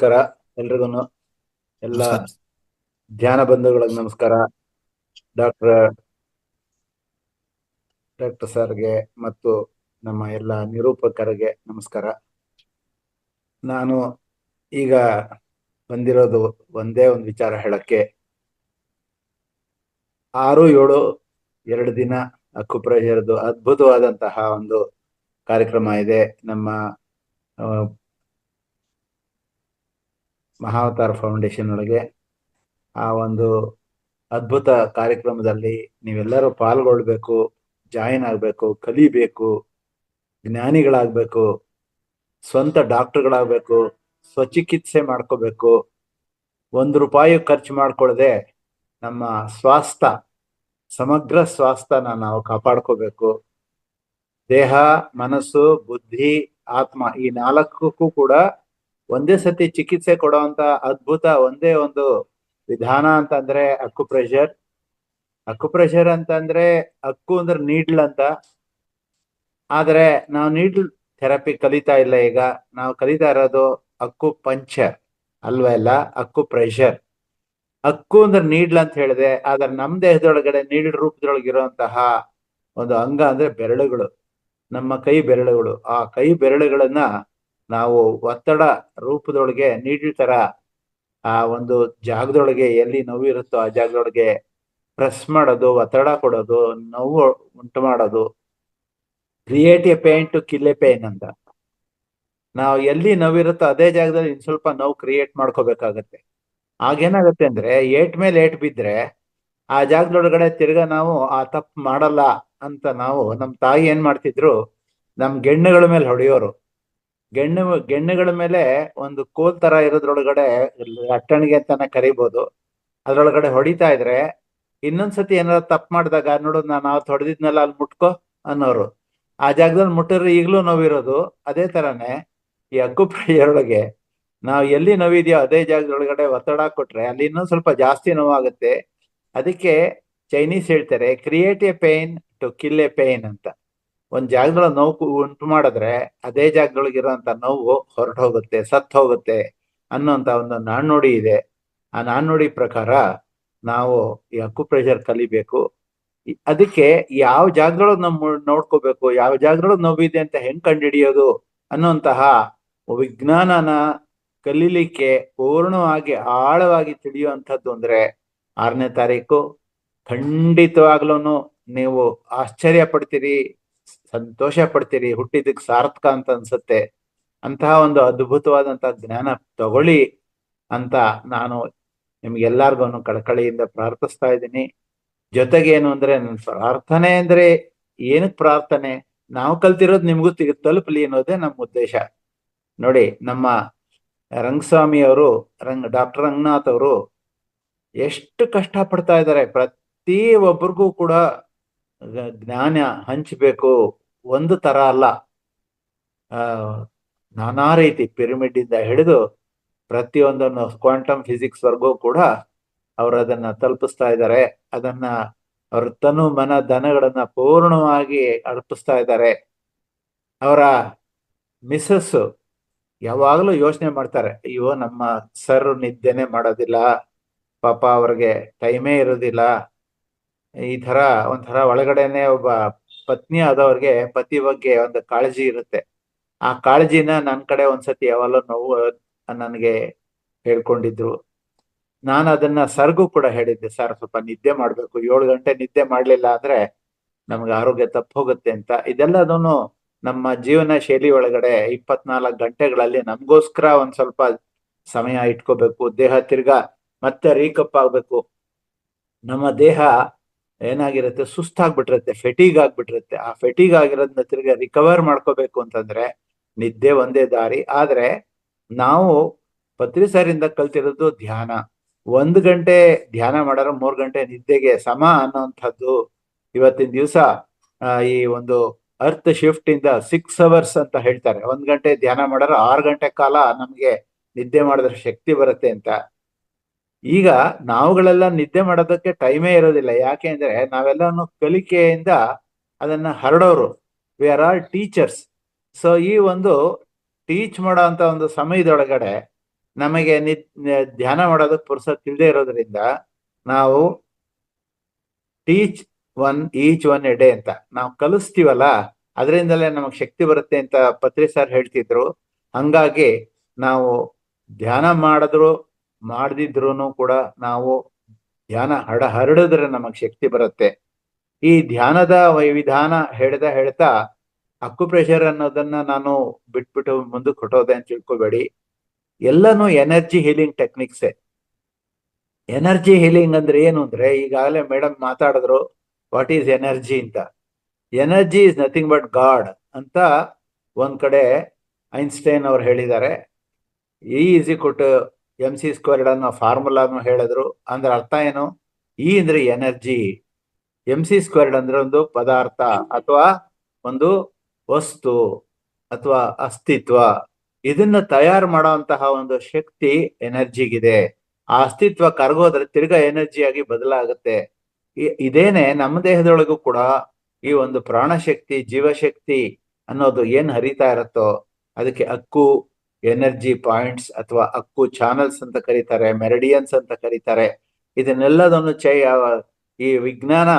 ನಮಸ್ಕಾರ ಎಲ್ರಿಗೂ. ಎಲ್ಲ ನಮಸ್ಕಾರ. ಧ್ಯಾನ ಬಂಧುಗಳಿಗೆ ನಮಸ್ಕಾರ. ಡಾಕ್ಟರ್ ಡಾಕ್ಟರ್ ಸರ್ಗೆ ಮತ್ತು ನಮ್ಮ ಎಲ್ಲ ನಿರೂಪಕರಿಗೆ ನಮಸ್ಕಾರ. ನಾನು ಈಗ ಬಂದಿರೋದು ಒಂದೇ ಒಂದು ವಿಚಾರ ಹೇಳಕ್ಕೆ. 6-7 2 ದಿನ ಅಕ್ಕುಪ್ರೆಷರ್ದು ಅದ್ಭುತವಾದಂತಹ ಒಂದು ಕಾರ್ಯಕ್ರಮ ಇದೆ ನಮ್ಮ ಮಹಾವತಾರ ಫೌಂಡೇಶನ್ ಒಳಗೆ. ಆ ಒಂದು ಅದ್ಭುತ ಕಾರ್ಯಕ್ರಮದಲ್ಲಿ ನೀವೆಲ್ಲರೂ ಪಾಲ್ಗೊಳ್ಬೇಕು, ಜಾಯಿನ್ ಆಗಬೇಕು, ಕಲಿಬೇಕು, ಜ್ಞಾನಿಗಳಾಗಬೇಕು, ಸ್ವಂತ ಡಾಕ್ಟರ್ಗಳಾಗಬೇಕು, ಸ್ವಚಿಕಿತ್ಸೆ ಮಾಡ್ಕೋಬೇಕು. ₹1 ಖರ್ಚು ಮಾಡ್ಕೊಳ್ಳದೆ ನಮ್ಮ ಸ್ವಾಸ್ಥ್ಯ, ಸಮಗ್ರ ಸ್ವಾಸ್ಥ್ಯನ ನಾವು ಕಾಪಾಡ್ಕೋಬೇಕು. ದೇಹ, ಮನಸ್ಸು, ಬುದ್ಧಿ, ಆತ್ಮ ಈ 4ಕ್ಕೂ ಕೂಡ ಒಂದೇ ಸತಿ ಚಿಕಿತ್ಸೆ ಕೊಡುವಂತ ಅದ್ಭುತ ಒಂದೇ ಒಂದು ವಿಧಾನ ಅಂತಂದ್ರೆ ಅಕ್ಕುಪ್ರೆಷರ್. ಅಕ್ಕುಪ್ರೆಷರ್ ಅಂತಂದ್ರೆ ಅಕ್ಕು ಅಂದ್ರೆ ನೀಡ್ಲ್ ಅಂತ. ಆದ್ರೆ ನಾವು ನೀಡ್ಲ್ ಥೆರಪಿ ಕಲಿತಾ ಇಲ್ಲ. ಈಗ ನಾವು ಕಲಿತಾ ಇರೋದು ಅಕ್ಕು ಪಂಚರ್ ಅಲ್ವಾ? ಇಲ್ಲ, ಅಕ್ಕು ಪ್ರೆಷರ್. ಅಕ್ಕು ಅಂದ್ರೆ ನೀಡ್ಲ್ ಅಂತ ಹೇಳಿದೆ, ಆದ್ರೆ ನಮ್ ದೇಹದೊಳಗಡೆ ನೀಡ್ಲ್ ರೂಪದೊಳಗಿರುವಂತಹ ಒಂದು ಅಂಗ ಅಂದ್ರೆ ಬೆರಳುಗಳು, ನಮ್ಮ ಕೈ ಬೆರಳುಗಳು. ಆ ಕೈ ಬೆರಳುಗಳನ್ನ ನಾವು ಒತ್ತಡ ರೂಪದೊಳಗೆ ನೀಡ್ಲ್ ತರ ಆ ಒಂದು ಜಾಗದೊಳಗೆ ಎಲ್ಲಿ ನೋವು ಇರುತ್ತೋ ಆ ಜಾಗದೊಳಗೆ ಪ್ರೆಸ್ ಮಾಡೋದು, ಒತ್ತಡ ಕೊಡೋದು, ನೋವು ಉಂಟು ಮಾಡೋದು. Create a pain to kill a pain ಅಂತ. ನಾವು ಎಲ್ಲಿ ನೋವಿರುತ್ತೋ ಅದೇ ಜಾಗದಲ್ಲಿ ಇನ್ ಸ್ವಲ್ಪ ನೋವು ಕ್ರಿಯೇಟ್ ಮಾಡ್ಕೋಬೇಕಾಗತ್ತೆ. ಆಗೇನಾಗತ್ತೆ ಅಂದ್ರೆ ಏಟ್ ಮೇಲೆ ಏಟ್ ಬಿದ್ರೆ ಆ ಜಾಗದೊಳಗಡೆ ತಿರ್ಗಾ ನಾವು ಆ ತಪ್ಪು ಮಾಡಲ್ಲ ಅಂತ ನಾವು, ನಮ್ ತಾಯಿ ಏನ್ ಮಾಡ್ತಿದ್ರು, ನಮ್ ಗೆಣ್ಣುಗಳ ಮೇಲೆ ಹೊಡೆಯೋರು. ಗೆಣ್ಣುಗಳ ಮೇಲೆ ಒಂದು ಕೋಲ್ ತರ ಇರೋದ್ರೊಳಗಡೆ ಅಟ್ಟಣಿಗೆ ಅಂತಾನೆ ಕರಿಬಹುದು. ಅದ್ರೊಳಗಡೆ ಹೊಡಿತಾ ಇದ್ರೆ ಇನ್ನೊಂದ್ಸತಿ ಏನಾದ್ರು ತಪ್ಪು ಮಾಡಿದಾಗ, ನೋಡು ನಾನು ಅವತ್ತು ಹೊಡೆದಿದ್ನಲ್ಲ ಅಲ್ಲಿ ಮುಟ್ಕೋ ಅನ್ನೋರು. ಆ ಜಾಗದಲ್ಲಿ ಮುಟ್ಟಿದ್ರೆ ಈಗಲೂ ನೋವಿರೋದು. ಅದೇ ತರನೇ ಈ ಅಕ್ಕುಪ್ರೆಷರ್ ಒಳಗೆ ನಾವು ಎಲ್ಲಿ ನೋವಿದೆಯೋ ಅದೇ ಜಾಗದೊಳಗಡೆ ಒತ್ತಡ ಕೊಟ್ರೆ ಅಲ್ಲಿ ಇನ್ನೊಂದ್ ಸ್ವಲ್ಪ ಜಾಸ್ತಿ ನೋವಾಗುತ್ತೆ. ಅದಕ್ಕೆ ಚೈನೀಸ್ ಹೇಳ್ತಾರೆ create a pain to kill a pain ಅಂತ. ಒಂದ್ ಜಾಗದೊಳಗೆ ನೋವು ಉಂಟು ಮಾಡಿದ್ರೆ ಅದೇ ಜಾಗದೊಳಗಿರೋಂಥ ನೋವು ಹೊರಟು ಹೋಗುತ್ತೆ, ಸತ್ತು ಹೋಗುತ್ತೆ ಅನ್ನೋಂಥ ಒಂದು ನಾಣ್ಣುಡಿ ಇದೆ. ಆ ನಾಣ್ಣುಡಿ ಪ್ರಕಾರ ನಾವು ಈ ಅಕ್ಕುಪ್ರೆಷರ್ ಕಲಿಬೇಕು. ಅದಕ್ಕೆ ಯಾವ ಜಾಗದೊಳಗೆ ನಾವು ನೋಡ್ಕೋಬೇಕು, ಯಾವ ಜಾಗದೊಳಗೆ ನೋವಿದೆ ಅಂತ ಹೆಂಗ್ ಕಂಡುಹಿಡಿಯೋದು ಅನ್ನೋಂತಹ ವಿಜ್ಞಾನನ ಕಲೀಲಿಕ್ಕೆ ಪೂರ್ಣವಾಗಿ ಆಳವಾಗಿ ತಿಳಿಯುವಂಥದ್ದು ಅಂದ್ರೆ 6ನೇ ತಾರೀಕು. ಖಂಡಿತವಾಗ್ಲೂ ನೀವು ಆಶ್ಚರ್ಯ ಪಡ್ತೀರಿ, ಸಂತೋಷ ಪಡ್ತೀರಿ, ಹುಟ್ಟಿದಕ್ಕೆ ಸಾರ್ಥಕ ಅಂತ ಅನ್ಸುತ್ತೆ. ಅಂತಹ ಒಂದು ಅದ್ಭುತವಾದಂತಹ ಜ್ಞಾನ ತಗೊಳ್ಳಿ ಅಂತ ನಾನು ನಿಮ್ಗೆಲ್ಲಾರ್ಗು ಕಳಕಳಿಯಿಂದ ಪ್ರಾರ್ಥಿಸ್ತಾ ಇದ್ದೀನಿ. ಜೊತೆಗೆ ಏನು ಅಂದ್ರೆ, ನನ್ನ ಪ್ರಾರ್ಥನೆ ಅಂದ್ರೆ ಏನಕ್ಕೆ ಪ್ರಾರ್ಥನೆ, ನಾವು ಕಲ್ತಿರೋದು ನಿಮ್ಗೂ ತಲುಪಲಿ ಅನ್ನೋದೇ ನಮ್ಮ ಉದ್ದೇಶ. ನೋಡಿ, ನಮ್ಮ ರಂಗಸ್ವಾಮಿ ಅವರು, ಡಾಕ್ಟರ್ ರಂಗನಾಥ್ ಅವರು ಎಷ್ಟು ಕಷ್ಟ ಪಡ್ತಾ ಇದ್ದಾರೆ. ಪ್ರತಿ ಒಬ್ಬರಿಗೂ ಕೂಡ ಜ್ಞಾನ ಹಂಚಬೇಕು, ಒಂದು ತರ ಅಲ್ಲ, ನಾನಾ ರೀತಿ ಪಿರಮಿಡ್ ಇಂದ ಹಿಡಿದು ಪ್ರತಿಯೊಂದನ್ನು ಕ್ವಾಂಟಮ್ ಫಿಸಿಕ್ಸ್ ವರ್ಗೂ ಕೂಡ ಅವರು ಅದನ್ನ ತಲುಪಿಸ್ತಾ ಇದ್ದಾರೆ. ಅದನ್ನ ಅವ್ರ ತನು ಮನ ಧನಗಳನ್ನ ಪೂರ್ಣವಾಗಿ ಅರ್ಪಿಸ್ತಾ ಇದ್ದಾರೆ. ಅವರ ಮಿಸ್ಸಸ್ ಯಾವಾಗಲೂ ಯೋಚನೆ ಮಾಡ್ತಾರೆ, ಅಯ್ಯೋ ನಮ್ಮ ಸರ್ ನಿದ್ದೆನೆ ಮಾಡೋದಿಲ್ಲ, ಪಾಪ ಅವ್ರಿಗೆ ಟೈಮೇ ಇರೋದಿಲ್ಲ. ಈ ತರ ಒಂಥರ ಒಳಗಡೆನೆ ಒಬ್ಬ ಪತ್ನಿ ಆದವ್ರಿಗೆ ಪತಿ ಬಗ್ಗೆ ಒಂದು ಕಾಳಜಿ ಇರುತ್ತೆ. ಆ ಕಾಳಜಿನ ನನ್ನ ಕಡೆ ಒಂದ್ಸತಿ ಯಾವಾಗಲೂ ನೋವು ನನಗೆ ಹೇಳ್ಕೊಂಡಿದ್ರು. ನಾನು ಅದನ್ನ ಸರ್ಗೂ ಕೂಡ ಹೇಳಿದ್ದೆ, ಸರ್ ಸ್ವಲ್ಪ ನಿದ್ದೆ ಮಾಡ್ಬೇಕು, 7 ಗಂಟೆ ನಿದ್ದೆ ಮಾಡ್ಲಿಲ್ಲ ಅಂದ್ರೆ ನಮ್ಗೆ ಆರೋಗ್ಯ ತಪ್ಪು ಹೋಗುತ್ತೆ ಅಂತ. ಇದೆಲ್ಲದನ್ನು ನಮ್ಮ ಜೀವನ ಶೈಲಿ ಒಳಗಡೆ 24 ಗಂಟೆಗಳಲ್ಲಿ ನಮಗೋಸ್ಕರ ಒಂದ್ ಸ್ವಲ್ಪ ಸಮಯ ಇಟ್ಕೋಬೇಕು. ದೇಹ ತಿರ್ಗಾ ಮತ್ತೆ ರೀಕಪ್ ಆಗ್ಬೇಕು. ನಮ್ಮ ದೇಹ ಏನಾಗಿರುತ್ತೆ, ಸುಸ್ತಾಗ್ಬಿಟ್ಟಿರುತ್ತೆ, ಫೆಟೀಗ್ ಆಗ್ಬಿಟ್ಟಿರುತ್ತೆ. ಆ ಫೆಟೀಗ್ ಆಗಿರೋದನ್ನ ತಿರ್ಗಾ ರಿಕವರ್ ಮಾಡ್ಕೋಬೇಕು ಅಂತಂದ್ರೆ ನಿದ್ದೆ ಒಂದೇ ದಾರಿ. ಆದ್ರೆ ನಾವು ಪತ್ರಿಸಾರಿಂದ ಕಲ್ತಿರೋದು ಧ್ಯಾನ. 1 ಗಂಟೆ ಧ್ಯಾನ ಮಾಡೋರು 3 ಗಂಟೆ ನಿದ್ದೆಗೆ ಸಮ ಅನ್ನೋಂಥದ್ದು ಇವತ್ತಿನ ದಿವಸ. ಈ ಒಂದು ಅರ್ತ್ ಶಿಫ್ಟ್ ಇಂದ 6 ಅವರ್ಸ್ ಅಂತ ಹೇಳ್ತಾರೆ. 1 ಗಂಟೆ ಧ್ಯಾನ ಮಾಡೋರು 6 ಗಂಟೆ ಕಾಲ ನಮ್ಗೆ ನಿದ್ದೆ ಮಾಡಿದ್ರೆ ಶಕ್ತಿ ಬರುತ್ತೆ ಅಂತ. ಈಗ ನಾವುಗಳೆಲ್ಲ ನಿದ್ದೆ ಮಾಡೋದಕ್ಕೆ ಟೈಮೇ ಇರೋದಿಲ್ಲ. ಯಾಕೆ ಅಂದ್ರೆ ನಾವೆಲ್ಲನು ಕಲಿಕೆಯಿಂದ ಅದನ್ನ ಹರಡೋರು. We are all teachers. So ಈ ಒಂದು ಟೀಚ್ ಮಾಡೋ ಅಂತ ಒಂದು ಸಮಯದೊಳಗಡೆ ನಮಗೆ ಧ್ಯಾನ ಮಾಡೋದಕ್ಕೆ ಪುರ್ಸೊತ್ ಇಲ್ಲದೆ ಇರೋದ್ರಿಂದ ನಾವು teach one each one A day ಅಂತ ನಾವು ಕಲಿಸ್ತೀವಲ್ಲ, ಅದರಿಂದಲೇ ನಮಗೆ ಶಕ್ತಿ ಬರುತ್ತೆ ಅಂತ ಪತ್ರಿ ಸರ್ ಹೇಳ್ತಿದ್ರು. ಹಂಗಾಗಿ ನಾವು ಧ್ಯಾನ ಮಾಡಿದ್ರು ಮಾಡದಿದ್ರು ಕೂಡ ನಾವು ಧ್ಯಾನ ಹರಡಿದ್ರೆ ನಮಗೆ ಶಕ್ತಿ ಬರುತ್ತೆ. ಈ ಧ್ಯಾನದ ವಿಧಾನ ಹೇಳ್ತಾ ಅಕ್ಯುಪ್ರೆಷರ್ ಅನ್ನೋದನ್ನ ನಾನು ಬಿಟ್ಬಿಟ್ಟು ಮುಂದಕ್ಕೆ ಹೊಟ್ಟೋದೆ ಅಂತ ತಿಳ್ಕೊಬೇಡಿ. ಎಲ್ಲನೂ ಎನರ್ಜಿ ಹೀಲಿಂಗ್ ಟೆಕ್ನಿಕ್ಸೇ. ಎನರ್ಜಿ ಹೀಲಿಂಗ್ ಅಂದ್ರೆ ಏನು ಅಂದ್ರೆ, ಈಗಾಗಲೇ ಮೇಡಮ್ ಮಾತಾಡಿದ್ರು ವಾಟ್ ಈಸ್ ಎನರ್ಜಿ ಅಂತ. Energy is nothing but god ಅಂತ ಒಂದ್ ಕಡೆ ಐನ್ಸ್ಟೈನ್ ಅವ್ರು ಹೇಳಿದ್ದಾರೆ. E is equal to MC² ಅನ್ನೋ ಫಾರ್ಮುಲಾನು ಹೇಳಿದ್ರು. ಅಂದ್ರೆ ಅರ್ಥ ಏನು? ಇ ಅಂದ್ರೆ ಎನರ್ಜಿ, MC² ಅಂದ್ರೆ ಒಂದು ಪದಾರ್ಥ ಅಥವಾ ಒಂದು ವಸ್ತು ಅಥವಾ ಅಸ್ತಿತ್ವ. ಇದನ್ನ ತಯಾರು ಮಾಡುವಂತಹ ಒಂದು ಶಕ್ತಿ ಎನರ್ಜಿಗಿದೆ. ಆ ಅಸ್ತಿತ್ವ ಕರಗೋದ್ರೆ ತಿರ್ಗಾ ಎನರ್ಜಿಯಾಗಿ ಬದಲಾಗುತ್ತೆ. ಇದೇನೆ ನಮ್ಮ ದೇಹದೊಳಗೂ ಕೂಡ ಈ ಒಂದು ಪ್ರಾಣಶಕ್ತಿ, ಜೀವಶಕ್ತಿ ಅನ್ನೋದು ಏನ್ ಹರಿತಾ ಇರುತ್ತೋ ಅದಕ್ಕೆ ಅಕ್ಕು ಎನರ್ಜಿ ಪಾಯಿಂಟ್ಸ್ ಅಥವಾ ಅಕ್ಕು ಚಾನಲ್ಸ್ ಅಂತ ಕರೀತಾರೆ, ಮೆರಿಡಿಯನ್ಸ್ ಅಂತ ಕರೀತಾರೆ. ಇದನ್ನೆಲ್ಲದನ್ನು ಈ ವಿಜ್ಞಾನ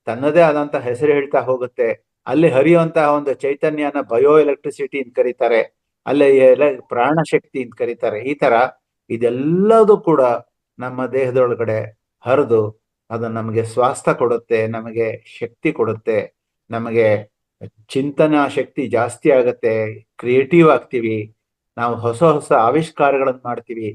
ತನ್ನದೇ ಆದಂತಹ ಹೆಸರು ಹೇಳ್ತಾ ಹೋಗುತ್ತೆ. ಅಲ್ಲಿ ಹರಿಯುವಂತಹ ಒಂದು ಚೈತನ್ಯನ ಬಯೋ ಎಲೆಕ್ಟ್ರಿಸಿಟಿ ಅಂತ ಕರೀತಾರೆ, ಅಲ್ಲಿ ಪ್ರಾಣಶಕ್ತಿ ಅಂತ ಕರೀತಾರೆ. ಈ ತರ ಇದೆಲ್ಲದೂ ಕೂಡ ನಮ್ಮ ದೇಹದೊಳಗಡೆ ಹರಿದು ಅದು ನಮಗೆ ಸ್ವಾಸ್ಥ್ಯ ಕೊಡುತ್ತೆ, ನಮಗೆ ಶಕ್ತಿ ಕೊಡುತ್ತೆ, ನಮಗೆ ಚಿಂತನಾ ಶಕ್ತಿ ಜಾಸ್ತಿ ಆಗತ್ತೆ, ಕ್ರಿಯೇಟಿವ್ ಆಗ್ತೀವಿ, ನಾವು ಹೊಸ ಹೊಸ ಆವಿಷ್ಕಾರಗಳನ್ನು ಮಾಡ್ತೀವಿ.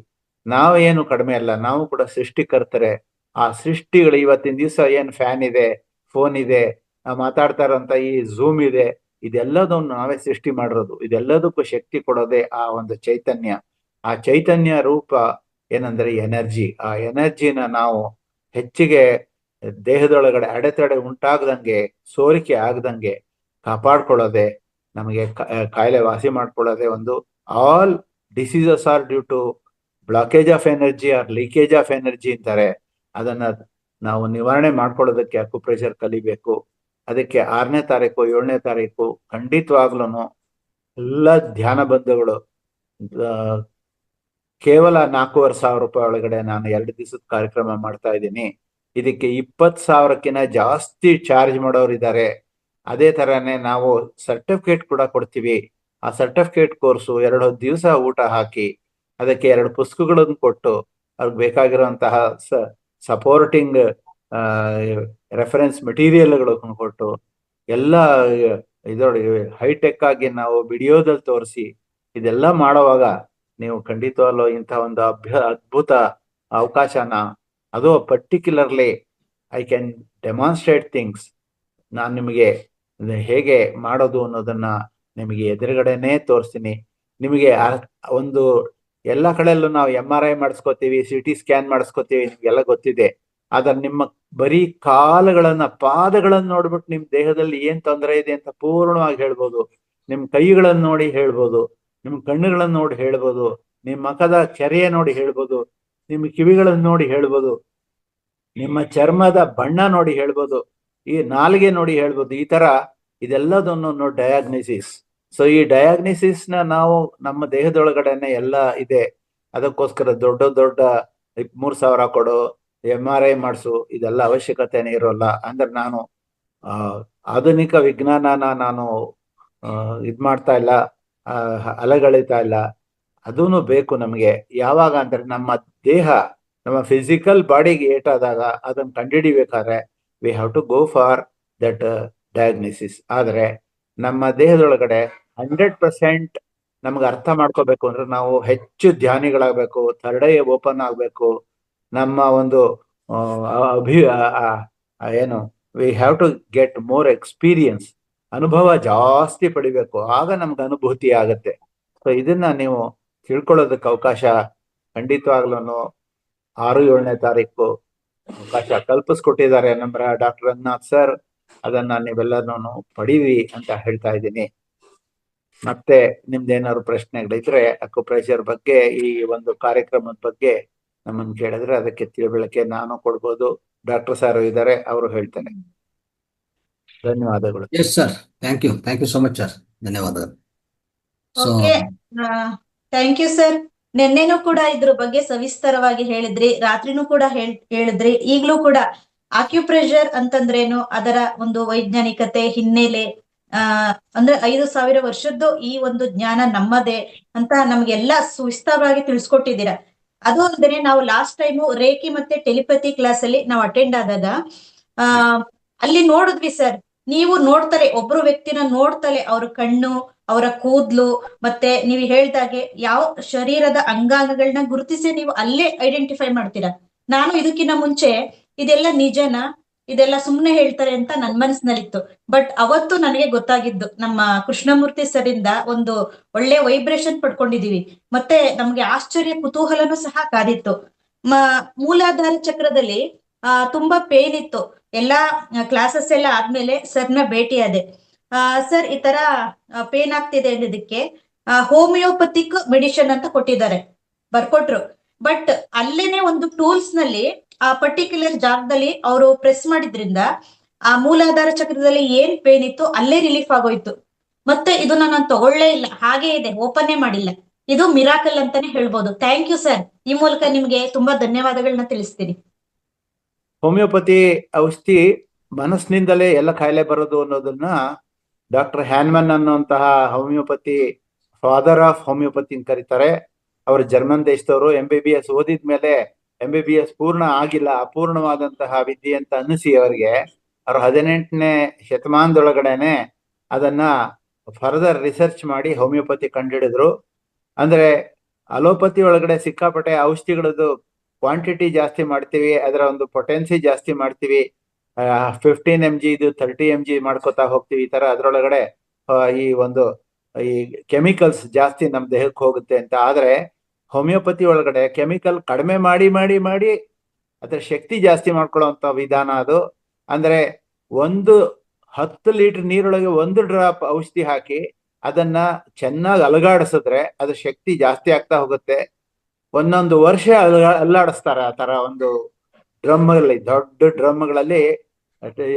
ನಾವೇನು ಕಡಿಮೆ ಅಲ್ಲ, ನಾವು ಕೂಡ ಸೃಷ್ಟಿಕರ್ತರೆ. ಆ ಸೃಷ್ಟಿಗಳು ಇವತ್ತಿನ ದಿವಸ ಏನ್ ಫ್ಯಾನ್ ಇದೆ, ಫೋನ್ ಇದೆ, ನಾವು ಮಾತಾಡ್ತಾ ಇರೋಂಥ ಈ ಝೂಮ್ ಇದೆ, ಇದೆಲ್ಲದನ್ನು ನಾವೇ ಸೃಷ್ಟಿ ಮಾಡಿರೋದು. ಇದೆಲ್ಲದಕ್ಕೂ ಶಕ್ತಿ ಕೊಡೋದೇ ಆ ಒಂದು ಚೈತನ್ಯ. ಆ ಚೈತನ್ಯ ರೂಪ ಏನಂದ್ರೆ ಎನರ್ಜಿ. ಆ ಎನರ್ಜಿನ ನಾವು ಹೆಚ್ಚಿಗೆ ದೇಹದೊಳಗಡೆ ಅಡೆತಡೆ ಉಂಟಾಗದಂಗೆ, ಸೋರಿಕೆ ಆಗದಂಗೆ ಕಾಪಾಡ್ಕೊಳ್ಳೋದೆ, ನಮಗೆ ಕಾಯಿಲೆ ವಾಸಿ ಮಾಡ್ಕೊಳ್ಳೋದೆ ಒಂದು. All diseases are due to blockage of energy or leakage of energy ಅಂತಾರೆ. ಅದನ್ನ ನಾವು ನಿವಾರಣೆ ಮಾಡ್ಕೊಳ್ಳೋದಕ್ಕೆ ಅಕ್ಯುಪ್ರೆಷರ್ ಕಲಿಬೇಕು. ಅದಕ್ಕೆ 6ನೇ ತಾರೀಕು 7ನೇ ತಾರೀಕು ಖಂಡಿತವಾಗ್ಲೂ ಎಲ್ಲ ಧ್ಯಾನ ಬಂಧುಗಳು ಕೇವಲ 4,500 ರೂಪಾಯಿ ಒಳಗಡೆ ನಾನು 2 ದಿವಸದ ಕಾರ್ಯಕ್ರಮ ಮಾಡ್ತಾ ಇದ್ದೀನಿ. ಇದಕ್ಕೆ 20,000ಕ್ಕಿಂತ ಜಾಸ್ತಿ ಚಾರ್ಜ್ ಮಾಡೋರು ಇದ್ದಾರೆ. ಅದೇ ತರನೇ ನಾವು ಸರ್ಟಿಫಿಕೇಟ್ ಕೂಡ ಕೊಡ್ತೀವಿ. ಆ ಸರ್ಟಿಫಿಕೇಟ್ ಕೋರ್ಸು 2 ದಿವಸ ಊಟ ಹಾಕಿ, ಅದಕ್ಕೆ 2 ಪುಸ್ತಕಗಳನ್ನು ಕೊಟ್ಟು, ಅವ್ರಿಗೆ ಬೇಕಾಗಿರುವಂತಹ ಸಪೋರ್ಟಿಂಗ್ ರೆಫರೆನ್ಸ್ ಮೆಟೀರಿಯಲ್ಗಳನ್ನು ಕೊಟ್ಟು, ಎಲ್ಲ ಇದರೊಳಗೆ ಹೈಟೆಕ್ ಆಗಿ ನಾವು ವಿಡಿಯೋದಲ್ಲಿ ತೋರಿಸಿ ಇದೆಲ್ಲ ಮಾಡೋವಾಗ ನೀವು ಖಂಡಿತವಾಗ್ಲೂ ಇಂಥ ಒಂದು ಅದ್ಭುತ ಅವಕಾಶನ, ಅದು particularly I can demonstrate things. ನಾನು ನಿಮಗೆ ಹೇಗೆ ಮಾಡೋದು ಅನ್ನೋದನ್ನ ನಿಮಗೆ ಎದುರುಗಡೆನೆ ತೋರಿಸ್ತೀನಿ. ನಿಮಗೆ ಒಂದು ಎಲ್ಲ ಕಡೆಯಲ್ಲೂ ನಾವು MRI ಮಾಡಿಸ್ಕೋತೀವಿ, CT ಸ್ಕ್ಯಾನ್ ಮಾಡಿಸ್ಕೋತೀವಿ, ನಿಮ್ಗೆಲ್ಲ ಗೊತ್ತಿದೆ. ಆದ್ರೆ ನಿಮ್ಮ ಬರೀ ಕಾಲುಗಳನ್ನ, ಪಾದಗಳನ್ನ ನೋಡ್ಬಿಟ್ಟು ನಿಮ್ ದೇಹದಲ್ಲಿ ಏನ್ ತೊಂದರೆ ಇದೆ ಅಂತ ಪೂರ್ಣವಾಗಿ ಹೇಳ್ಬೋದು. ನಿಮ್ ಕೈಗಳನ್ನ ನೋಡಿ ಹೇಳ್ಬೋದು, ನಿಮ್ ಕಣ್ಣುಗಳನ್ನ ನೋಡಿ ಹೇಳ್ಬೋದು, ನಿಮ್ ಮುಖದ ಚರ್ಯೆ ನೋಡಿ ಹೇಳ್ಬೋದು, ನಿಮ್ ಕಿವಿಗಳನ್ನ ನೋಡಿ ಹೇಳ್ಬೋದು, ನಿಮ್ಮ ಚರ್ಮದ ಬಣ್ಣ ನೋಡಿ ಹೇಳ್ಬೋದು, ಈ ನಾಲಿಗೆ ನೋಡಿ ಹೇಳ್ಬೋದು. ಈ ತರ ಇದೆಲ್ಲದನ್ನು ಡಯಾಗ್ನಿಸಿಸ್. ಸೊ ಈ ಡಯಾಗ್ನಿಸಿಸ್ ನಾವು ನಮ್ಮ ದೇಹದೊಳಗಡೆನೆ ಎಲ್ಲ ಇದೆ. ಅದಕ್ಕೋಸ್ಕರ ದೊಡ್ಡ 3,000 ಕೊಡು, MRI ಮಾಡಿಸು, ಇದೆಲ್ಲ ಅವಶ್ಯಕತೆನೇ ಇರೋಲ್ಲ. ಅಂದ್ರೆ ನಾನು ಆಧುನಿಕ ವಿಜ್ಞಾನನ ನಾನು ಇದ್ ಮಾಡ್ತಾ ಇಲ್ಲ, ಅಲಗಳಿತಾ ಇಲ್ಲ. ಅದೂ ಬೇಕು ನಮಗೆ. ಯಾವಾಗ ಅಂದ್ರೆ ನಮ್ಮ ದೇಹ, ನಮ್ಮ ಫಿಸಿಕಲ್ ಬಾಡಿಗೆ ಏಟಾದಾಗ ಅದನ್ನು ಕಂಡುಹಿಡಿಬೇಕಾದ್ರೆ we have to go for that diagnosis. ಆದ್ರೆ ನಮ್ಮ ದೇಹದೊಳಗಡೆ 100% ನಮ್ಗೆ ಅರ್ಥ ಮಾಡ್ಕೋಬೇಕು ಅಂದ್ರೆ ನಾವು ಹೆಚ್ಚು ಧ್ಯಾನಿಗಳಾಗಬೇಕು, ಥರ್ಡ್ ಐ ಓಪನ್ ಆಗಬೇಕು. ನಮ್ಮ ಒಂದು ಏನು we have to get more experience, ಅನುಭವ ಜಾಸ್ತಿ ಪಡಿಬೇಕು, ಆಗ ನಮ್ಗೆ ಅನುಭೂತಿ ಆಗತ್ತೆ. ಸೊ ಇದನ್ನ ನೀವು ತಿಳ್ಕೊಳ್ಳೋದಕ್ಕೆ ಅವಕಾಶ ಖಂಡಿತವಾಗ್ಲೂ 6-7ನೇ ತಾರೀಕು ಅವಕಾಶ ಕಲ್ಪಿಸ್ಕೊಟ್ಟಿದ್ದಾರೆ ನಮ್ಮ ಡಾಕ್ಟರ್ ರಂಗನಾಥ್ ಸರ್. ಅದನ್ನ ನೀವೆಲ್ಲನೂ ಪಡೀರಿ ಅಂತ ಹೇಳ್ತಾ ಇದ್ದೀನಿ. ಮತ್ತೆ ನಿಮ್ದೇನಾದ್ರು ಪ್ರಶ್ನೆಗಳಿದ್ರೆ ಅಕ್ಯುಪ್ರೆಷರ್ ಬಗ್ಗೆ, ಈ ಒಂದು ಕಾರ್ಯಕ್ರಮದ ಬಗ್ಗೆ ನಮ್ಮನ್ನು ಕೇಳಿದ್ರೆ ಅದಕ್ಕೆ ತಿಳುವಳಿಕೆ ನಾನು ಕೊಡ್ಬೋದು. ಡಾಕ್ಟರ್ ಸರ್ ಇದ್ದಾರೆ, ಅವರು ಹೇಳ್ತಾರೆ. ಧನ್ಯವಾದಗಳು. Yes sir, thank you so much sir, ಧನ್ಯವಾದಗಳು. Okay, thank you sir. ನಿನ್ನೆನೂ ಕೂಡ ಇದ್ರ ಬಗ್ಗೆ ಸವಿಸ್ತರವಾಗಿ ಹೇಳಿದ್ರಿ, ರಾತ್ರಿನೂ ಕೂಡ ಹೇಳಿದ್ರಿ. ಈಗ್ಲೂ ಕೂಡ ಆಕ್ಯುಪ್ರೆಷರ್ ಅಂತಂದ್ರೇನು, ಅದರ ಒಂದು ವೈಜ್ಞಾನಿಕತೆ ಹಿನ್ನೆಲೆ, ಆ ಅಂದ್ರೆ 5,000 ವರ್ಷದ್ದು ಈ ಒಂದು ಜ್ಞಾನ ನಮ್ಮದೇ ಅಂತ ನಮ್ಗೆಲ್ಲ ಸುವಿಸ್ತರವಾಗಿ ತಿಳಿಸ್ಕೊಟ್ಟಿದ್ದೀರಾ. ಅದು ಅಲ್ಲದೆ ನಾವು ಲಾಸ್ಟ್ ಟೈಮು ರೇಖಿ ಮತ್ತೆ ಟೆಲಿಪತಿ ಕ್ಲಾಸ್ ಅಲ್ಲಿ ನಾವು ಅಟೆಂಡ್ ಆದಾಗ ಆ ಅಲ್ಲಿ ನೋಡಿದ್ವಿ ಸರ್, ನೀವು ನೋಡ್ತಲೆ ಒಬ್ರು ವ್ಯಕ್ತಿನ ನೋಡ್ತಲೆ ಅವ್ರ ಕಣ್ಣು, ಅವರ ಕೂದ್ಲು, ಮತ್ತೆ ನೀವು ಹೇಳ್ದಾಗೆ ಯಾವ ಶರೀರದ ಅಂಗಾಂಗಗಳನ್ನ ಗುರುತಿಸಿ ನೀವು ಅಲ್ಲೇ ಐಡೆಂಟಿಫೈ ಮಾಡ್ತೀರಾ. ನಾನು ಇದಕ್ಕಿಂತ ಮುಂಚೆ ಇದೆಲ್ಲ ನಿಜನಾ, ಇದೆಲ್ಲ ಸುಮ್ನೆ ಹೇಳ್ತಾರೆ ಅಂತ ನನ್ ಮನಸ್ಸಿನಲ್ಲಿತ್ತು. ಬಟ್ ಅವತ್ತು ನನಗೆ ಗೊತ್ತಾಗಿದ್ದು, ನಮ್ಮ ಕೃಷ್ಣಮೂರ್ತಿ ಸರ್ ಇಂದ ಒಂದು ಒಳ್ಳೆ ವೈಬ್ರೇಷನ್ ಪಡ್ಕೊಂಡಿದೀವಿ. ಮತ್ತೆ ನಮ್ಗೆ ಆಶ್ಚರ್ಯ ಕುತೂಹಲನೂ ಸಹ ಕಾದಿತ್ತು. ಮೂಲಾಧಾರ ಚಕ್ರದಲ್ಲಿ ತುಂಬಾ ಪೇನ್ ಇತ್ತು. ಎಲ್ಲಾ ಕ್ಲಾಸಸ್ ಎಲ್ಲ ಆದ್ಮೇಲೆ ಸರ್ನ ಭೇಟಿ ಆದೆ. ಸರ್ ಈ ತರ ಪೇನ್ ಆಗ್ತಿದೆ ಅನ್ನೋದಕ್ಕೆ ಹೋಮಿಯೋಪತಿಕ್ ಮೆಡಿಷನ್ ಅಂತ ಕೊಟ್ಟಿದ್ದಾರೆ, ಬರ್ಕೊಟ್ರು. ಬಟ್ ಅಲ್ಲೇನೆ ಒಂದು ಟೂಲ್ಸ್ ನಲ್ಲಿ ಆ ಪರ್ಟಿಕ್ಯುಲರ್ ಜಾಗದಲ್ಲಿ ಅವರು ಪ್ರೆಸ್ ಮಾಡಿದ್ರಿಂದ ಆ ಮೂಲಾಧಾರ ಚಕ್ರದಲ್ಲಿ ಏನ್ ಪೇನ್ ಇತ್ತು ಅಲ್ಲೇ ರಿಲೀಫ್ ಆಗೋಯ್ತು. ಮತ್ತೆ ಇದನ್ನ ನಾನು ತಗೊಳ್ಳೇ ಇಲ್ಲ, ಹಾಗೆ ಇದೆ, ಓಪನ್ನೇ ಮಾಡಿಲ್ಲ. ಇದು ಮಿರಾಕಲ್ ಅಂತಾನೆ ಹೇಳ್ಬೋದು. Thank you sir. ಈ ಮೂಲಕ ನಿಮ್ಗೆ ತುಂಬಾ ಧನ್ಯವಾದಗಳನ್ನ ತಿಳಿಸ್ತೀನಿ. ಹೋಮಿಯೋಪತಿ ಔಷಧಿ ಮನಸ್ಸಿನಿಂದಲೇ ಎಲ್ಲ ಕಾಯಿಲೆ ಬರೋದು ಅನ್ನೋದನ್ನ ಡಾಕ್ಟರ್ ಹ್ಯಾನ್ಮನ್ ಅನ್ನುವಂತಹ ಹೋಮಿಯೋಪತಿ ಫಾದರ್ ಆಫ್ ಹೋಮಿಯೋಪತಿ ಕರೀತಾರೆ. ಅವರು ಜರ್ಮನ್ ದೇಶದವರು. MBBS ಓದಿದ್ಮೇಲೆ MBBS ಪೂರ್ಣ ಆಗಿಲ್ಲ, ಅಪೂರ್ಣವಾದಂತಹ ವಿದ್ಯೆ ಅಂತ ಅನ್ನಿಸಿ ಅವರಿಗೆ ಅವ್ರು 18ನೇ ಶತಮಾನದೊಳಗಡೆನೆ ಅದನ್ನ ಫರ್ದರ್ ರಿಸರ್ಚ್ ಮಾಡಿ ಹೋಮಿಯೋಪತಿ ಕಂಡುಹಿಡಿದ್ರು. ಅಂದ್ರೆ ಅಲೋಪತಿ ಒಳಗಡೆ ಸಿಕ್ಕಾಪಟ್ಟೆ ಔಷಧಿಗಳದ್ದು ಕ್ವಾಂಟಿಟಿ ಜಾಸ್ತಿ ಮಾಡ್ತೀವಿ, ಅದರ ಒಂದು ಪೊಟೆನ್ಸಿ ಜಾಸ್ತಿ ಮಾಡ್ತೀವಿ, 15 mg ಇದು 30 mg ಮಾಡ್ಕೋತಾ ಹೋಗ್ತೀವಿ. ಈ ತರ ಅದ್ರೊಳಗಡೆ ಈ ಒಂದು ಈ ಕೆಮಿಕಲ್ಸ್ ಜಾಸ್ತಿ ನಮ್ ದೇಹಕ್ಕೆ ಹೋಗುತ್ತೆ ಅಂತ. ಆದ್ರೆ ಹೋಮಿಯೋಪತಿ ಒಳಗಡೆ ಕೆಮಿಕಲ್ ಕಡಿಮೆ ಮಾಡಿ ಮಾಡಿ ಮಾಡಿ ಅದ್ರ ಶಕ್ತಿ ಜಾಸ್ತಿ ಮಾಡ್ಕೊಳ್ಳೋಂಥ ವಿಧಾನ ಅದು. ಅಂದ್ರೆ 10 ಲೀಟರ್ ನೀರೊಳಗೆ 1 ಡ್ರಾಪ್ ಔಷಧಿ ಹಾಕಿ ಅದನ್ನ ಚೆನ್ನಾಗಿ ಅಲಗಾಡಿಸಿದ್ರೆ ಅದ್ರ ಶಕ್ತಿ ಜಾಸ್ತಿ ಆಗ್ತಾ ಹೋಗುತ್ತೆ. ಒಂದೊಂದು ವರ್ಷ ಅಲ್ಲಾಡಿಸ್ತಾರೆ. ಆ ತರ ಒಂದು ಡ್ರಮ್ಗಳಲ್ಲಿ, ದೊಡ್ಡ ಡ್ರಮ್ಗಳಲ್ಲಿ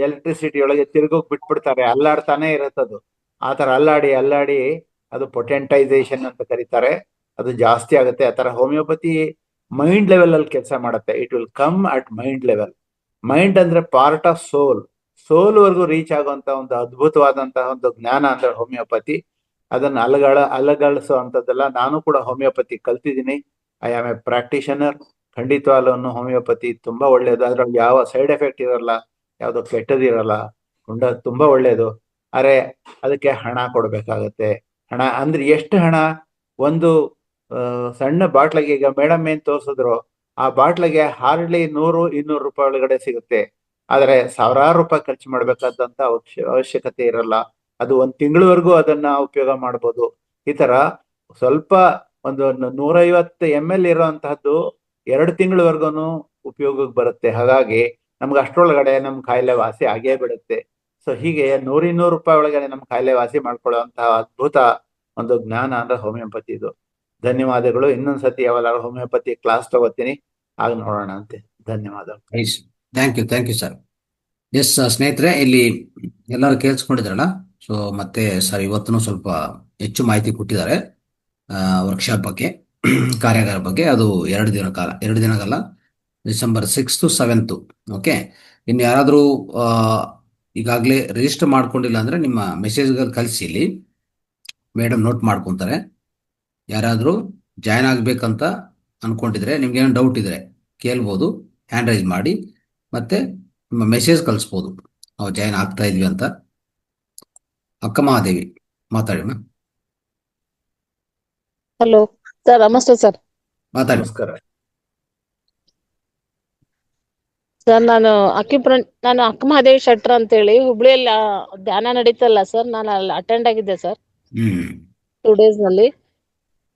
ಎಲೆಕ್ಟ್ರಿಸಿಟಿ ಒಳಗೆ ತಿರುಗೋಕ್ ಬಿಟ್ಬಿಡ್ತಾರೆ, ಅಲ್ಲಾಡ್ತಾನೆ ಇರುತ್ತದು. ಆ ತರ ಅಲ್ಲಾಡಿ ಅಲ್ಲಾಡಿ ಅದು ಪೊಟೆಂಟೈಸೇಷನ್ ಅಂತ ಕರೀತಾರೆ, ಅದು ಜಾಸ್ತಿ ಆಗುತ್ತೆ. ಆ ತರ ಹೋಮಿಯೋಪತಿ ಮೈಂಡ್ ಲೆವೆಲ್ ಅಲ್ಲಿ ಕೆಲಸ ಮಾಡುತ್ತೆ. It will come at mind level. Mind ಅಂದ್ರೆ ಪಾರ್ಟ್ ಆಫ್ ಸೋಲ್ ವರ್ಗು ರೀಚ್ ಆಗುವಂತ ಒಂದು ಅದ್ಭುತವಾದಂತಹ ಒಂದು ಜ್ಞಾನ ಅಂದ್ರೆ ಹೋಮಿಯೋಪತಿ. ಅದನ್ನ ಅಲಗಳಿಸೋ ಅಂತದ್ದೆಲ್ಲ. ನಾನು ಕೂಡ ಹೋಮಿಯೋಪತಿ ಕಲ್ತಿದ್ದೀನಿ. I am A practitioner. ಖಂಡಿತವಾಗ್ಲೂ ಹೋಮಿಯೋಪತಿ ತುಂಬಾ ಒಳ್ಳೇದು. ಅದ್ರಲ್ಲಿ ಯಾವ ಸೈಡ್ ಎಫೆಕ್ಟ್ ಇರಲ್ಲ, ಯಾವ್ದು ಕೆಟ್ಟದಿರಲ್ಲ, ತುಂಬಾ ಒಳ್ಳೇದು. ಅರೆ ಅದಕ್ಕೆ ಹಣ ಕೊಡ್ಬೇಕಾಗತ್ತೆ. ಹಣ ಅಂದ್ರೆ ಎಷ್ಟು ಹಣ? ಒಂದು ಸಣ್ಣ ಬಾಟ್ಲಿಗೆ, ಈಗ ಮೇಡಮ್ ಏನ್ ತೋರಿಸಿದ್ರು, ಆ ಬಾಟ್ಲಿಗೆ ಹಾರ್ಡ್ಲಿ 100-200 ರೂಪಾಯಿ ಒಳಗಡೆ ಸಿಗುತ್ತೆ. ಆದ್ರೆ ಸಾವಿರಾರು ರೂಪಾಯಿ ಖರ್ಚು ಮಾಡ್ಬೇಕಾದಂತ ಅವಶ್ಯಕತೆ ಇರಲ್ಲ. ಅದು 1 ತಿಂಗಳವರೆಗೂ ಅದನ್ನ ಉಪಯೋಗ ಮಾಡ್ಬೋದು. ಈ ತರ ಸ್ವಲ್ಪ ಒಂದು 150 ml ಇರುವಂತಹದ್ದು 2 ತಿಂಗಳವರೆಗೂ ಉಪಯೋಗಕ್ಕೆ ಬರುತ್ತೆ. ಹಾಗಾಗಿ ನಮ್ಗೆ ಅಷ್ಟರೊಳಗಡೆ ನಮ್ ಕಾಯಿಲೆ ವಾಸಿ ಆಗೇ ಬಿಡುತ್ತೆ. ಸೊ ಹೀಗೆ 100-200 ರೂಪಾಯಿ ಒಳಗಡೆ ನಮ್ ಕಾಯಿಲೆ ವಾಸಿ ಮಾಡ್ಕೊಳ್ಳುವಂತಹ ಅದ್ಭುತ ಒಂದು ಜ್ಞಾನ ಅಂದ್ರೆ ಹೋಮಿಯೋಪತಿ ಇದು. ಧನ್ಯವಾದಗಳು. ಇನ್ನೊಂದ್ಸತಿ ಯಾವಾಗಾದ್ರೂ ಹೋಮಿಯೋಪತಿ ಕ್ಲಾಸ್ ತಗೋತೀನಿ, ಆಗ ನೋಡೋಣ ಅಂತೆ. ಧನ್ಯವಾದಗಳು. Thank you sir. ಎಸ್ ಸ್ನೇಹಿತರೆ, ಇಲ್ಲಿ ಎಲ್ಲರೂ ಕೇಳಿಸ್ಕೊಂಡಿದ್ರಲ್ಲ. ಸೊ ಮತ್ತೆ ಸರ್ ಇವತ್ತು ಸ್ವಲ್ಪ ಹೆಚ್ಚು ಮಾಹಿತಿ ಕೊಟ್ಟಿದ್ದಾರೆ ವರ್ಕ್ಶಾಪ್ ಬಗ್ಗೆ, ಕಾರ್ಯಾಗಾರ ಬಗ್ಗೆ. ಅದು 2 ದಿನಗಲ್ಲ, December 6th to 7th. Okay. ಇನ್ನು ಯಾರಾದರೂ ಈಗಾಗಲೇ ರಿಜಿಸ್ಟರ್ ಮಾಡ್ಕೊಂಡಿಲ್ಲ ಅಂದ್ರೆ ನಿಮ್ಮ ಮೆಸೇಜ್ಗಳು ಕಳಿಸಿ, ಇಲ್ಲಿ ಮೇಡಮ್ ನೋಟ್ ಮಾಡ್ಕೊತಾರೆ. ಯಾರಾದರೂ ಜಾಯ್ನ್ ಆಗ್ಬೇಕಂತ ಅನ್ಕೊಂಡಿದ್ರೆ, ನಿಮ್ಗೆ ಏನೋ ಡೌಟ್ ಇದ್ರೆ ಕೇಳ್ಬೋದು, ಹ್ಯಾಂಡ್ ರೈಸ್ ಮಾಡಿ, ಮತ್ತೆ ನಿಮ್ಮ ಮೆಸೇಜ್ ಕಳಿಸ್ಬೋದು ನಾವು ಜಾಯ್ನ್ ಆಗ್ತಾ ಇದ್ವಿ ಅಂತ. ಅಕ್ಕ ಮಹಾದೇವಿ ಮಾತಾಡಿ ಮ್ಯಾಮ್. ಹಲೋ ಸರ್, ನಮಸ್ತೆ ಸರ್. ಮಾತಾಡಿ. ನಮಸ್ಕಾರ ಸರ್, ನಾನು ಅಕ್ಕ ಮಹಾದೇವಿ ಶೆಟ್ರ್ ಅಂತೇಳಿ ಹುಬ್ಳಿಯಲ್ಲಿ ಧ್ಯಾನ ನಡೀತಲ್ಲ ಸರ್, ನಾನು ಅಲ್ಲಿ ಅಟೆಂಡ್ ಆಗಿದ್ದೆ ಸರ್ 2 days ನಲ್ಲಿ.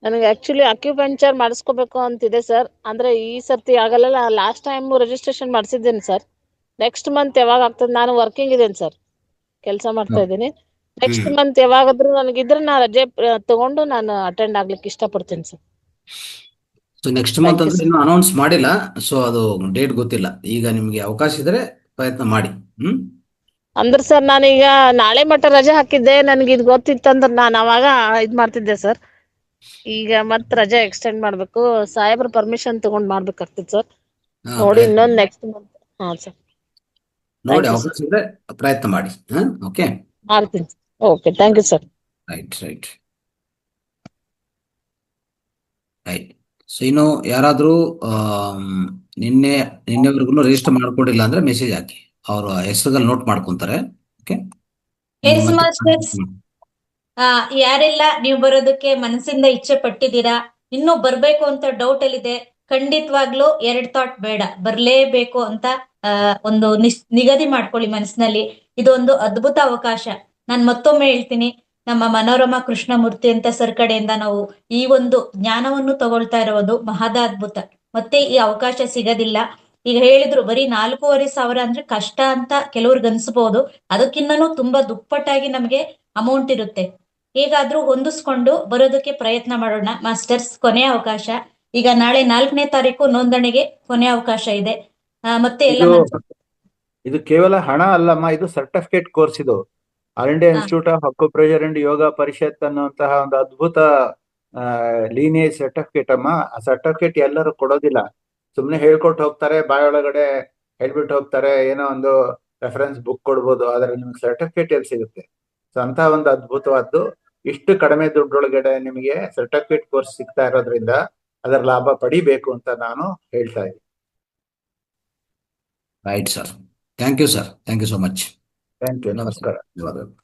ನನಗೆ ಆಕ್ಚುಲಿ ಅಕ್ಯುಪಂಕ್ಚರ್ ಮಾಡಿಸ್ಕೋಬೇಕು ಅಂತಿದೆ ಸರ್. ಅಂದ್ರೆ ಈ ಸರ್ತಿ ಆಗಲ್ಲ, ಲಾಸ್ಟ್ ಟೈಮ್ ರಿಜಿಸ್ಟ್ರೇಷನ್ ಮಾಡಿಸಿದ್ದೇನೆ ಸರ್. ನೆಕ್ಸ್ಟ್ ಮಂತ್ ಯಾವಾಗ ಆಗ್ತದೆ? ನಾನು ವರ್ಕಿಂಗ್ ಇದ್ದೇನೆ ಸರ್, ಕೆಲಸ ಮಾಡ್ತಾ ಇದ್ದೀನಿ. ನೆಕ್ಸ್ಟ್ ಮಂತ್ ಯಾವಾಗಾದ್ರೂ ನನಗಿದ್ರೆ ನಾ ರಜೆ ತಗೊಂಡು ನಾನು ಅಟೆಂಡ್ ಆಗ್ಲಿಕ್ಕೆ ಇಷ್ಟಪಡ್ತೀನಿ ಸರ್. ಸೊ ನೆಕ್ಸ್ಟ್ ಮಂತ್ ಅಂದ್ರೆ ಇನ್ನೂ ಅನೌನ್ಸ್ ಮಾಡಿಲ್ಲ, ಸೊ ಅದು ಡೇಟ್ ಗೊತ್ತಿಲ್ಲ. ಈಗ ನಿಮ್ಗೆ ಅವಕಾಶ ಇದ್ರೆ ಪ್ರಯತ್ನ ಮಾಡಿ. ಅಂದ್ರೆ ಸರ್, ನಾನೀಗ ನಾಳೆ ಮಟ್ಟ ರಜೆ ಹಾಕಿದ್ದೆ. ನನಗೆ ಇದು ಗೊತ್ತಿತ್ತಂದ್ರೆ ನಾನು ಅವಾಗ ಇದ್ ಮಾಡ್ತಿದ್ದೆ ಸರ್. ಈಗ ಮತ್ ರಜೆ ಎಕ್ಸ್ಟೆಂಡ್ ಮಾಡ್ಬೇಕು, ಸಾಹೇಬ್ರ ಪರ್ಮಿಷನ್ ತಗೊಂಡ್ ಮಾಡ್ಬೇಕಾಗ್ತದೆ ಸರ್. ಹಾ, ನೋಡಿ ಪ್ರಯತ್ನ ಇನ್ನೊಂದ್ ನೆಕ್ಸ್ಟ್ ಮಂತ್. ಹಾ ಸರ್, ನೋಡಿ ಥ್ಯಾಂಕ್ ಯು ಅವಕಾಶ ಸರ್, ಇದ್ರೆ ಪ್ರಯತ್ನ ಮಾಡಿ. ಓಕೆ, ಮಾಡ್ತೀನಿ. Okay, thank you sir. Right right right. So ಇನ್ನು ಯಾರಾದ್ರೂ ನಿನ್ನೆವರೆಗೂ ರಿಜಿಸ್ಟರ್ ಮಾಡ್ಕೊಂಡಿಲ್ಲ ಅಂದ್ರೆ ಮೆಸೇಜ್ ಹಾಕಿ, ಅವ್ರ ಹೆಸರುಗಳು ನೋಟ್ ಮಾಡ್ಕೊಂತಾರೆ. ಓಕೆ, ಎಸ್ ಮಾಸ್ಟರ್ಸ್, ಯಾರೆಲ್ಲ ನೀವು ಬರೋದಕ್ಕೆ ಮನಸ್ಸಿಂದ ಇಚ್ಛೆ ಪಟ್ಟಿದ್ದೀರಾ, ಇನ್ನೂ ಬರ್ಬೇಕು ಅಂತ ಡೌಟ್ ಅಲ್ಲಿದೆ, ಖಂಡಿತವಾಗ್ಲೂ 2 ಥಾಟ್ ಬೇಡ, ಬರ್ಲೇಬೇಕು ಅಂತ ಒಂದು ನಿಗದಿ ಮಾಡ್ಕೊಳ್ಳಿ ಮನಸ್ಸಿನಲ್ಲಿ. ಇದೊಂದು ಅದ್ಭುತ ಅವಕಾಶ. ನಾನು ಮತ್ತೊಮ್ಮೆ ಹೇಳ್ತೀನಿ, ನಮ್ಮ ಮನೋರಮಾ ಕೃಷ್ಣಮೂರ್ತಿ ಅಂತ ಸರ್ ಕಡೆಯಿಂದ ನಾವು ಈ ಒಂದು ಜ್ಞಾನವನ್ನು ತಗೊಳ್ತಾ ಇರೋದು ಮಹದ ಅದ್ಭುತ. ಮತ್ತೆ ಈ ಅವಕಾಶ ಸಿಗೋದಿಲ್ಲ. ಈಗ ಹೇಳಿದ್ರು ಬರೀ 4,500 ಅಂದ್ರೆ ಕಷ್ಟ ಅಂತ ಕೆಲವ್ರಿಗೆ ಅನ್ಸ್ಬೋದು, ಅದಕ್ಕಿಂತನೂ ತುಂಬಾ ದುಪ್ಪಟ್ಟಾಗಿ ನಮ್ಗೆ ಅಮೌಂಟ್ ಇರುತ್ತೆ. ಹೇಗಾದ್ರೂ ಹೊಂದಿಸ್ಕೊಂಡು ಬರೋದಕ್ಕೆ ಪ್ರಯತ್ನ ಮಾಡೋಣ ಮಾಸ್ಟರ್ಸ್. ಕೊನೆಯ ಅವಕಾಶ ಈಗ ನಾಳೆ 4ನೇ ತಾರೀಕು ನೋಂದಣಿಗೆ ಕೊನೆಯ ಅವಕಾಶ ಇದೆ. ಮತ್ತೆ ಎಲ್ಲ ಇದು ಕೇವಲ ಹಣ ಅಲ್ಲಮ್ಮ, ಇದು ಸರ್ಟಿಫಿಕೇಟ್ ಕೋರ್ಸ್. ಇದು all India institute of acupressure and yoga Parishat ಅನ್ನುವಂತಹ ಒಂದು ಅದ್ಭುತ ಲೀನಿಯೇಜ್ ಸರ್ಟಿಫಿಕೇಟ್ ಅಮ್ಮ. ಆ ಸರ್ಟಿಫಿಕೇಟ್ ಎಲ್ಲರೂ ಕೊಡೋದಿಲ್ಲ, ಸುಮ್ಮನೆ ಹೇಳ್ಕೊಟ್ಟು ಹೋಗ್ತಾರೆ, ಬಾಯೊಳಗಡೆ ಹೇಳ್ಬಿಟ್ಟು ಹೋಗ್ತಾರೆ, ಏನೋ ಒಂದು ರೆಫರೆನ್ಸ್ ಬುಕ್ ಕೊಡ್ಬೋದು, ಆದ್ರೆ ನಿಮ್ಗೆ ಸರ್ಟಿಫಿಕೇಟ್ ಎಲ್ಲಿ ಸಿಗುತ್ತೆ? ಸೊ ಅಂತ ಒಂದು ಅದ್ಭುತವಾದ್ದು, ಇಷ್ಟು ಕಡಿಮೆ ದುಡ್ಡೊಳಗಡೆ ನಿಮಗೆ ಸರ್ಟಿಫಿಕೇಟ್ ಕೋರ್ಸ್ ಸಿಗ್ತಾ ಇರೋದ್ರಿಂದ ಅದರ ಲಾಭ ಪಡಿಬೇಕು ಅಂತ ನಾನು ಹೇಳ್ತಾ ಇದ್ದೀನಿ. Right sir, thank you sir, thank you so much. Thank you, ನಮಸ್ಕಾರ. ಧನ್ಯವಾದಗಳು.